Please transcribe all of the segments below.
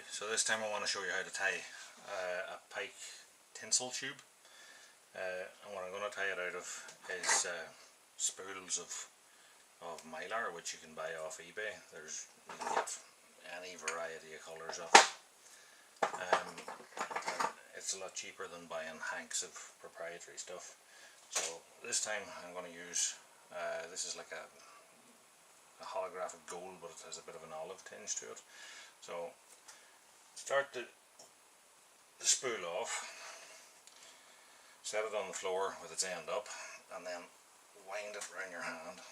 So this time I want to show you how to tie a pike tinsel tube, and what I'm going to tie it out of is spools of mylar, which you can buy off eBay. You can get any variety of colours of it. It's a lot cheaper than buying hanks of proprietary stuff. So this time I'm going to use, this is like a holographic gold, but it has a bit of an olive tinge to it. So start the spool off, set it on the floor with its end up, and then wind it around your hand.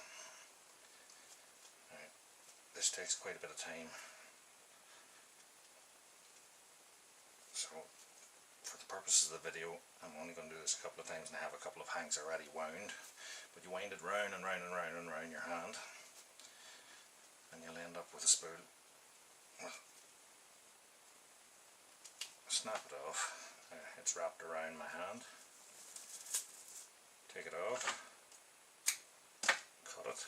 Right. This takes quite a bit of time. So for the purposes of the video, I'm only going to do this a couple of times, and I have a couple of hanks already wound. But you wind it round and round and round and round your hand, and you'll end up with a spool. Snap it off. It's wrapped around my hand. Take it off. Cut it.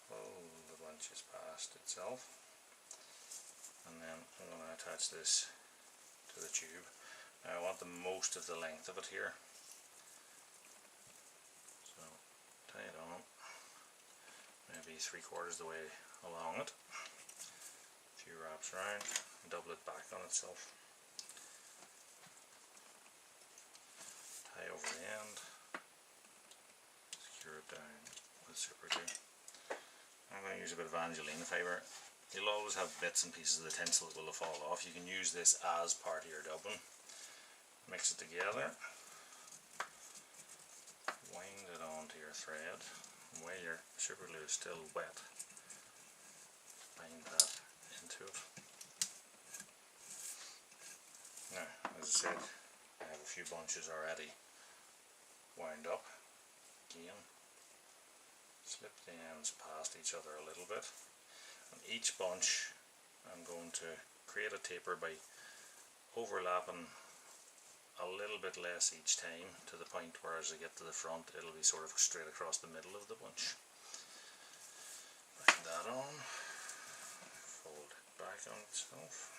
Pull the bunches past itself. And then I'm going to attach this to the tube. Now I want the most of the length of it here. So tie it on. Maybe 3/4 the way along it. A few wraps around. Double it back on itself. Tie over the end. Secure it down with super glue. I'm going to use a bit of Angelina fibre. You'll always have bits and pieces of the tinsel that will fall off. You can use this as part of your dubbing. Mix it together. Wind it onto your thread. And while your super glue is still wet, bind that into it. Now, as I said, I have a few bunches already wound up. Again, slip the ends past each other a little bit. On each bunch I'm going to create a taper by overlapping a little bit less each time, to the point where as I get to the front it'll be sort of straight across the middle of the bunch. Bind that on, fold it back on itself.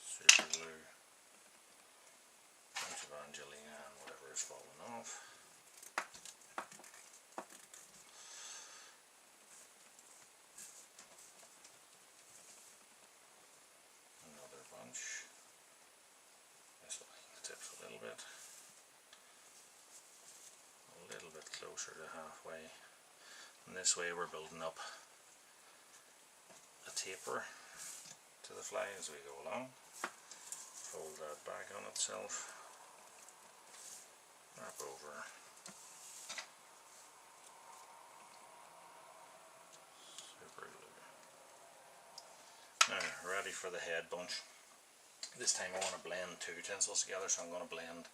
Super glue, bunch of Angelina and whatever is falling off. Another bunch. This will line the tips a little bit closer to halfway. And this way we're building up a taper to the fly as we go along. Fold that back on itself, wrap over, super glue. Now ready for the head bunch. This time I want to blend two tinsels together, so I'm going to blend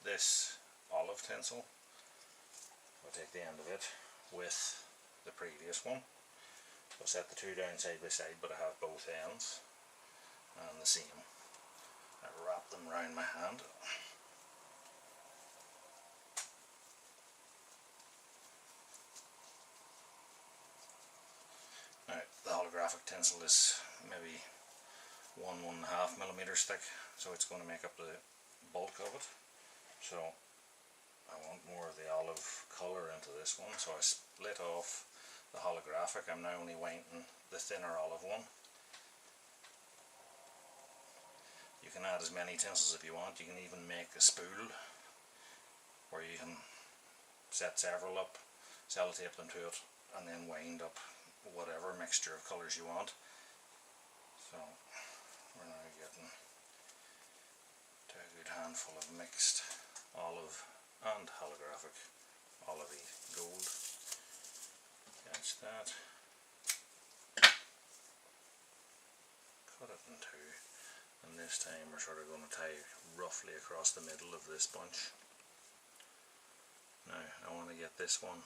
this olive tinsel. I'll take the end of it with the previous one. I'll set the two down side by side, but I have both ends and the same. I wrap them around my hand. Now the holographic tinsel is maybe 1–1.5 millimeters thick, so it's going to make up the bulk of it. So I want more of the olive colour into this one, so I split off the holographic. I'm now only winding the thinner olive one. You can add as many tinsels if you want. You can even make a spool where you can set several up, sellotape them to it, and then wind up whatever mixture of colours you want. So we're now getting to a good handful of mixed olive and holographic olivey gold. Catch that. Cut it in two. And this time we're sort of going to tie roughly across the middle of this bunch. Now I want to get this one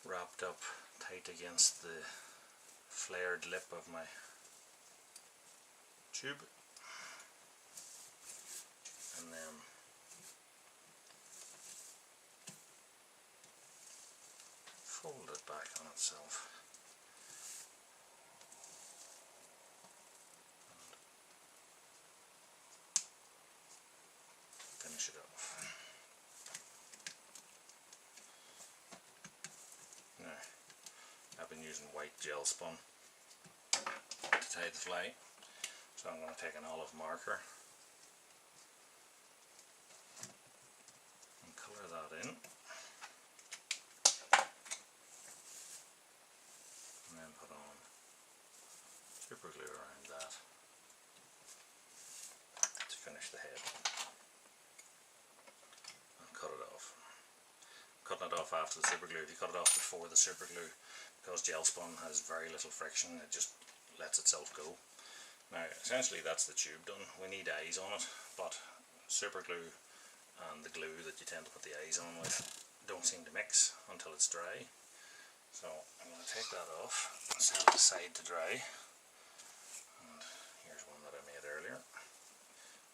wrapped up tight against the flared lip of my tube. and then fold it back on itself. And finish it off. Now, I've been using white gel spun to tie the fly, so I'm going to take an olive marker and colour that in, and then put on super glue around that to finish the head and cut it off. Cutting it off after the super glue. If you cut it off before the super glue, because gel spun has very little friction, it just lets itself go. Now essentially that's the tube done. We need eyes on it, but super glue and the glue that you tend to put the eyes on with don't seem to mix until it's dry. So I'm going to take that off and set it aside to dry. And here's one that I made earlier,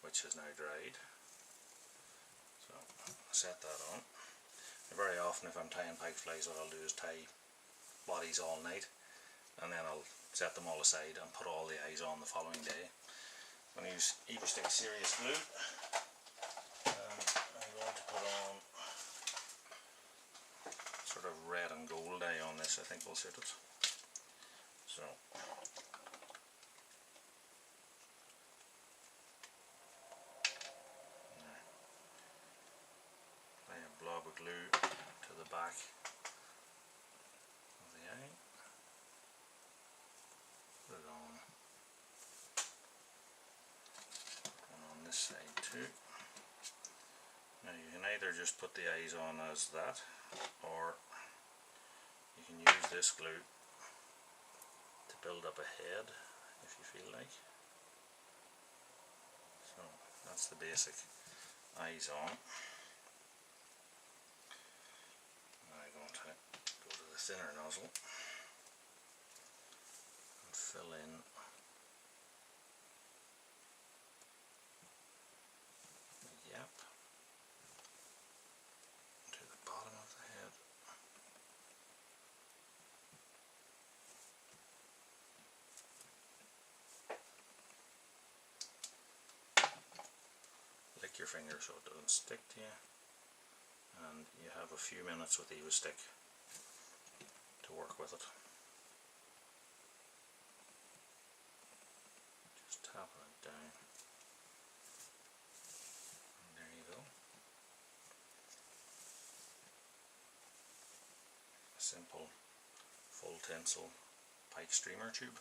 which is now dried. So I'll set that on. Very often if I'm tying pike flies, what I'll do is tie bodies all night, and then I'll set them all aside and put all the eyes on the following day. I'm going to use Eco-Stick Serious Glue, and I'm going to put on sort of red and gold eye on this. I think will suit it. So lay a blob of glue to the back of the eye. Put it on, and on this side too. Now you can either just put the eyes on as that, or you can use this glue to build up a head if you feel like. So that's the basic eyes on. Now I'm going to go to the thinner nozzle and fill in the yap to the bottom of the head. Lick your finger so it doesn't stick to you, and you have a few minutes with Eco-Stick to work with it. Just tapping it down, and there you go. A simple full tinsel pike streamer tube.